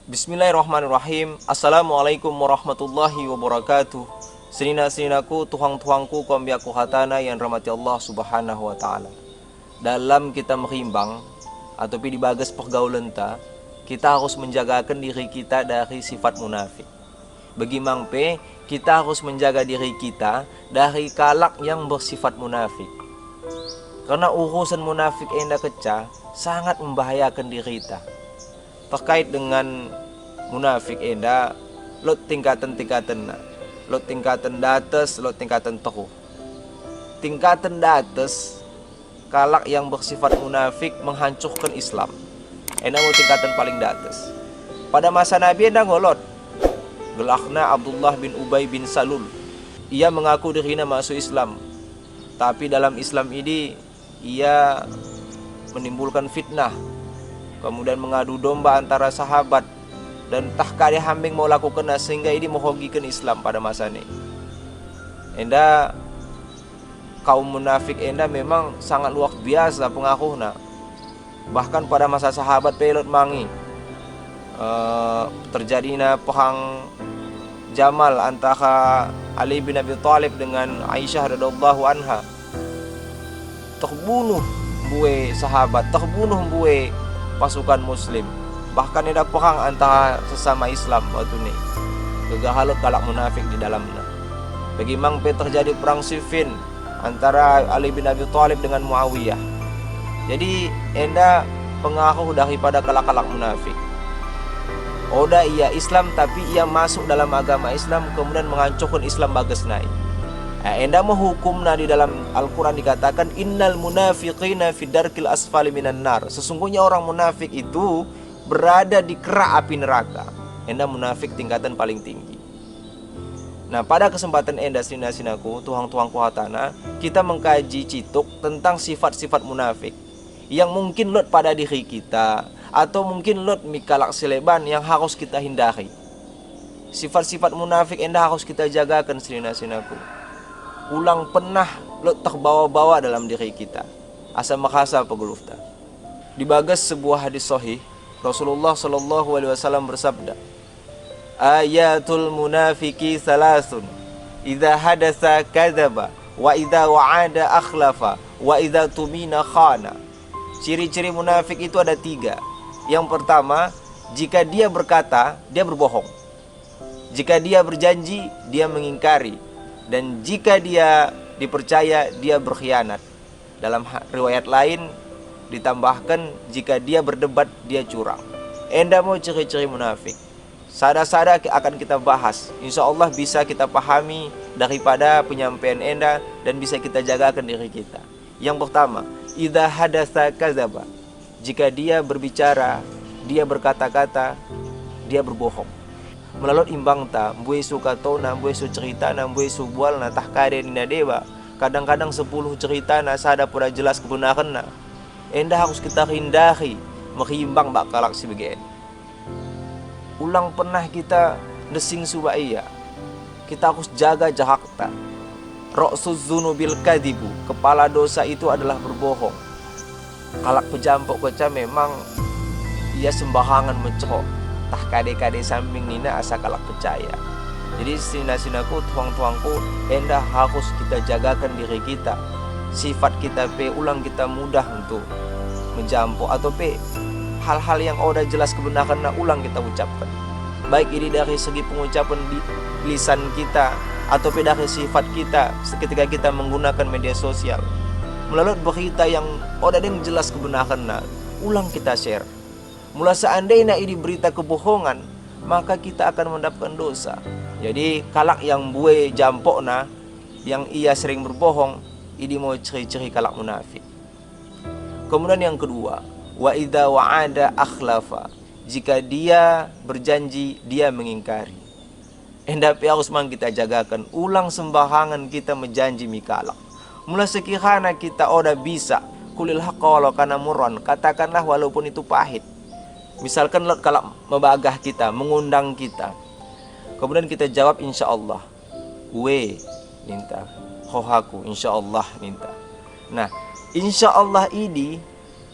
Bismillahirrahmanirrahim. Assalamualaikum warahmatullahi wabarakatuh. Senina-seninaku, tuhang-tuhangku, kombiaku hatana yang rahmati Allah subhanahu wa ta'ala. Dalam kita merimbang atau di bagas pergaulan kita harus menjagakan diri kita dari sifat munafik. Bagi mangpe, kita harus menjaga diri kita dari kalak yang bersifat munafik. Karena urusan munafik enda kecah sangat membahayakan diri kita. Terkait dengan munafik enda lot tingkatan-tingkatan lot tingkatan datas, lot tingkatan teruh. Tingkatan datas kalak yang bersifat munafik menghancurkan Islam. Enda mau tingkatan paling datas. Pada masa Nabi enda ngolot gelakna Abdullah bin Ubay bin Salul. Ia mengaku dirinya masuk Islam, tapi dalam Islam ini ia menimbulkan fitnah, kemudian mengadu domba antara sahabat, dan tah kade hambing mau lakukan sehingga ini merugikan Islam pada masa ini. Enda kaum munafik enda memang sangat luar biasa pengaruhna. Bahkan pada masa sahabat pelot mangi terjadinya perang Jamal antara Ali bin Abi Thalib dengan Aisyah radhiyallahu anha. Terbunuh buwe sahabat, terbunuh buwe pasukan muslim. Bahkan ada perang antara sesama Islam waktu ini. Gegahalut kalak munafik di dalamnya. Bagi mangpe terjadi perang Siffin antara Ali bin Abi Thalib dengan Muawiyah. Jadi enda pengaruh daripada kalak-kalak munafik. Oda ia Islam tapi ia masuk dalam agama Islam kemudian menghancurkan Islam bagas naik. Enda menghukumna di dalam Al-Quran dikatakan innal munafiqina fi darkil asfali minan nar. Sesungguhnya orang munafik itu berada di kerak api neraka. Enda munafik tingkatan paling tinggi. Nah, pada kesempatan enda sinaku, tuang-tuangku hatana, kita mengkaji cituk tentang sifat-sifat munafik yang mungkin lot pada diri kita atau mungkin lot mikalak seleban yang harus kita hindari. Sifat-sifat munafik enda harus kita jagakan sinaku. Ulang pernah lot terbawa-bawa dalam diri kita. Asa makasa pegulufta. Di bagas sebuah hadis sahih, Rasulullah sallallahu alaihi wasallam bersabda, ayatul munafiki salasun, idza hadasa kadzaba, wa idza wa'ada akhlafa, wa idza tumina khana. Ciri-ciri munafik itu ada 3. Yang pertama, jika dia berkata, dia berbohong. Jika dia berjanji, dia mengingkari. Dan jika dia dipercaya, dia berkhianat. Dalam riwayat lain ditambahkan, jika dia berdebat, dia curang. Enda mau ciri-ciri munafik, sada-sada akan kita bahas. Insya Allah bisa kita pahami daripada penyampaian enda dan bisa kita jagakan diri kita. Yang pertama, idza hadatsa kadzaba. Jika dia berbicara, dia berkata-kata, dia berbohong. Melalui imbang ta, mbue suka tona, mbue su cerita na, mbue su bual na, tah kade nina dewa. Kadang-kadang 10 cerita na, sada pura jelas kebenaran na. Enda harus kita hindari, mengimbang bak kalak si begen. Ulang pernah kita desing subaiya, kita harus jaga jahakta. Ra'suz dzunubil kadibu, kepala dosa itu adalah berbohong. Kalak pejampok keca memang ia sembarangan mencerok. Tah kade-kade samping nina asa kalak percaya. Jadi sinaku, tuang-tuangku, enda harus kita jagakan diri kita. Sifat kita ulang kita mudah untuk menjampok atau hal-hal yang udah jelas kebenaran ulang kita ucapkan. Baik ini dari segi pengucapan di lisan kita atau dari sifat kita ketika kita menggunakan media sosial. Melalui berita yang udah jelas kebenaran ulang kita share. Mula seandainya ini berita kebohongan, maka kita akan mendapatkan dosa. Jadi kalak yang bue jampok yang ia sering berbohong, ini mau ciri-ciri kalak munafik. Kemudian yang kedua, wa idza wa'ada akhlafa. Jika dia berjanji, dia mengingkari. Hendak harus kita jagakan. Ulang sembarangan kita menjanji mikalak. Mula sekiranya kita udah bisa kulil haqqa walau kana murran, katakanlah walaupun itu pahit. Misalkan kalau membagah kita, mengundang kita, kemudian kita jawab insya Allah, we minta, hohaku insya Allah minta. Nah, insya Allah ini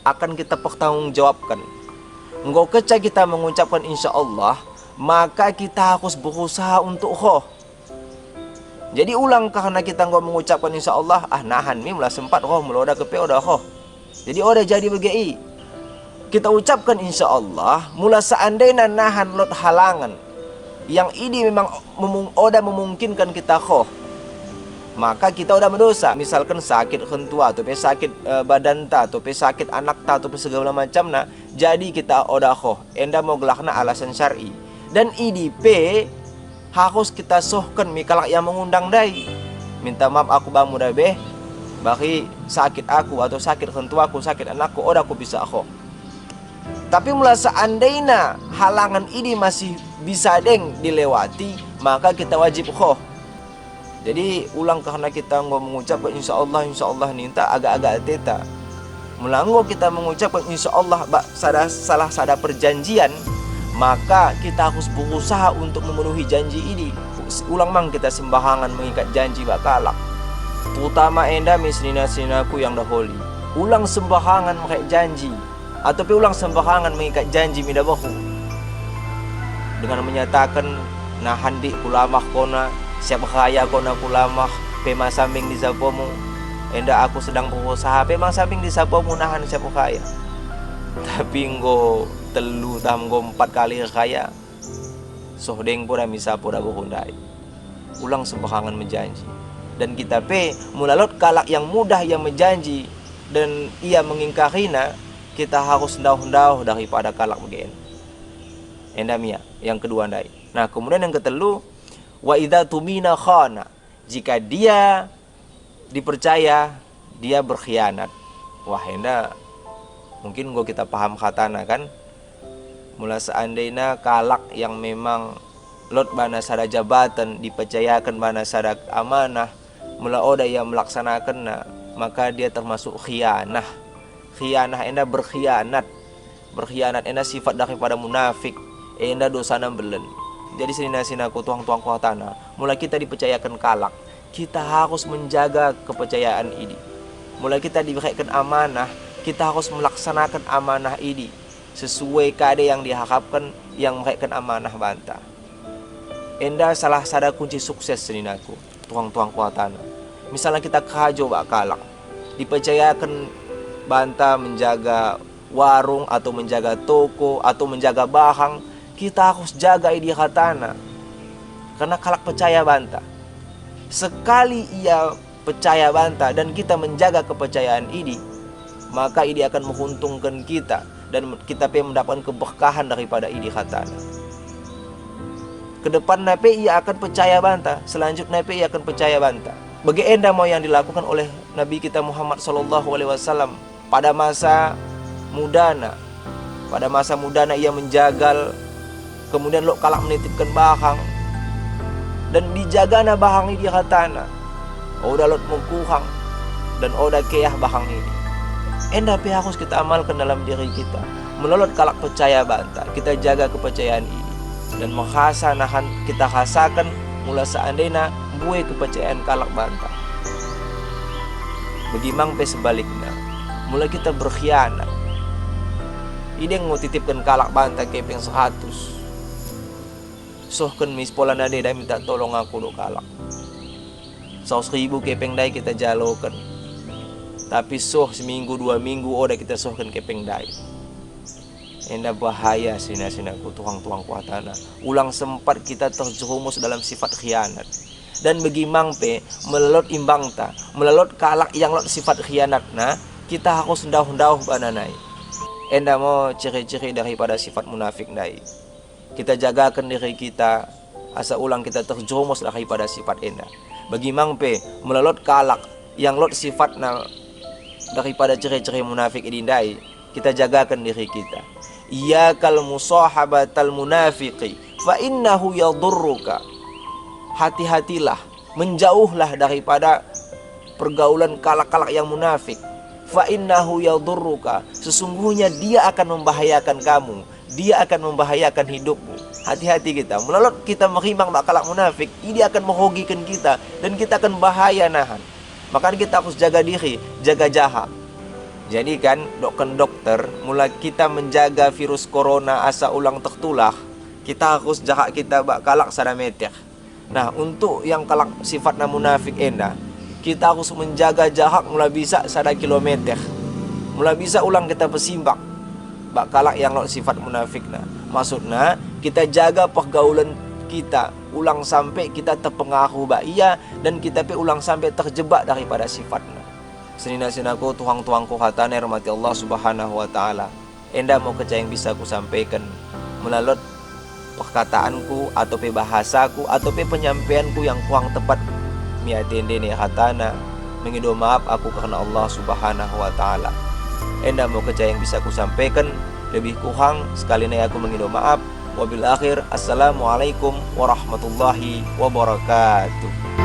akan kita pertanggungjawabkan. Engkau keca kita mengucapkan insya Allah, maka kita harus berusaha untuk khoh. Jadi ulang karena kita engkau mengucapkan insya Allah, nahan mi mula sempat khoh, mula udah kepe udah khoh. Jadi udah jadi bagi kita ucapkan insya Allah, mula seandainya nahan lot halangan yang ini memang udah memungkinkan kita khoh, maka kita udah mendosa. Misalkan sakit kentua, atau sakit badan ta, atau sakit anak ta, atau segala macam na, jadi kita udah khoh. Enda mau gelakna alasan syar'i. Dan IDP harus kita sohkan mikalak yang mengundang dai. Minta maaf aku bamu dah beh, bagi sakit aku atau sakit kentua aku, sakit anakku, udah aku bisa khoh. Tapi mula seandainya halangan ini masih bisa dilewati, maka kita wajib khoh. Jadi ulang karena kita mengucapkan insya Allah ninta agak-agak teta. Mulanggo kita mengucapkan insya Allah salah sada perjanjian, maka kita harus berusaha untuk memenuhi janji ini. Ulang mang kita sembahangan mengikat janji bakalak. Terutama enda misnina-sinaku yang daholi. Ulang sembahangan mengikat janji, atau ulang sembahangan mengikat janji midabahu, dengan menyatakan nahan di kulamah kona, siap kaya kona kulamah, pema samping di sapomu, enda aku sedang berusaha, pema samping di sapomu nahan siap kaya. Tapi nggo telu tam nggo 4 kali kaya, sohdeng pura misa pura berundai. Ulang sembahangan menjanji. Dan kita mulalot kalak yang mudah yang menjanji dan ia mengingkarinya, kita harus ndauh-ndauh daripada kalak begini. Endamia yang kedua ndai. Nah, kemudian yang ketelu, wa idza tumina khana. Jika dia dipercaya, dia berkhianat. Wah, enda mungkin gua kita paham katana kan. Mula seandainya kalak yang memang lot bana sada jabatan dipercayakan bana sada amanah, mula oda yang melaksanakan, maka dia termasuk khianah. Khianah enda berkhianat. Berkhianat enda sifat daripada munafik. Enda dosana belen. Jadi sinaku tuang-tuang kuatana, mulai kita dipercayakan kalak, kita harus menjaga kepercayaan ini. Mulai kita diberikan amanah, kita harus melaksanakan amanah ini sesuai kade yang diharapkan yang memberikan amanah bantah. Enda salah sada kunci sukses sinaku tuang-tuang kuatana. Misalnya kita kajo bak kalak, dipercayakan banta menjaga warung atau menjaga toko atau menjaga bahang, kita harus jaga ini hatana. Karena kalak percaya banta. Sekali ia percaya banta dan kita menjaga kepercayaan ini, maka ini akan menguntungkan kita dan kita mendapatkan keberkahan daripada ini hatana. Kedepan nape ia akan percaya banta, selanjutnya nape ia akan percaya banta. Bagi enda mau yang dilakukan oleh Nabi kita Muhammad SAW pada masa mudana. Pada masa mudana ia menjagal, kemudian lo kalak menitipkan bahang, dan dijagana bahang ini hatana. Oda lot mengkuhang dan oda keah bahang ini. Enda harus kita amalkan dalam diri kita. Melolot kalak percaya banta, kita jaga kepercayaan ini. Dan menghasanahan kita hasakan mula seandainya buai kepercayaan kalak banta. Begimang sebaliknya, mulai kita berkhianat. Ini yang mau titipkan kalak banta kepeng 100. Sohkan mispola nade dan minta tolong aku do kalak. 100.000 kepeng dai kita jalokan. Tapi seminggu 2 minggu udah kita sohkan kepeng dai. Enda bahaya sina-sinaku tuang-tuang kuatana. Ulang sempat kita terjerumus dalam sifat khianat. Dan bagi mangpe melelot imbangta, melelot kalak yang lot sifat khianatna, kita harus ndauh-ndauh bananai. Enda mau ciri-ciri daripada sifat munafik dai. Kita jagakan diri kita, asa ulang kita terjerumus daripada sifat enda. Bagi mangpe melelot kalak yang lot sifatna daripada ciri-ciri munafik ini dai, kita jagakan diri kita. Iyakal musahabatal munafiqi fa innahu yadurruka. Hati-hatilah, menjauhlah daripada pergaulan kalak-kalak yang munafik. Fa innahu yadurruka, sesungguhnya dia akan membahayakan kamu, dia akan membahayakan hidupmu. Hati-hati kita, melalui kita merimbang kalak munafik, ini akan merugikan kita dan kita akan bahaya nahan. Maka kita harus jaga diri, jaga jaha. Jadi kan dokter mulai kita menjaga virus corona asa ulang tertular, kita harus jarak kita bak kalak 1 meter. Nah, untuk yang kalak sifatna munafik enda, kita harus menjaga jarak mulai bisa 1 kilometer. Mulai bisa ulang kita bersimbak bak kalak yang sifat munafik. Nah, maksudnya kita jaga pergaulan kita ulang sampai kita terpengaruh bak iya, dan kita ulang sampai terjebak daripada sifatnya. Senina-sinaku, tuang-tuangku hatane rahmati Allah subhanahu wa ta'ala, enda mau kerja yang bisa aku sampaikan melalui perkataanku atau bahasaku atau penyampaianku yang kurang tepat miatende ne hatana, mengido maaf aku karena Allah subhanahu wa ta'ala. Enda mau kerja yang bisa aku sampaikan lebih kurang sekali ini aku mengido maaf. Wabil akhir, assalamualaikum warahmatullahi wabarakatuh.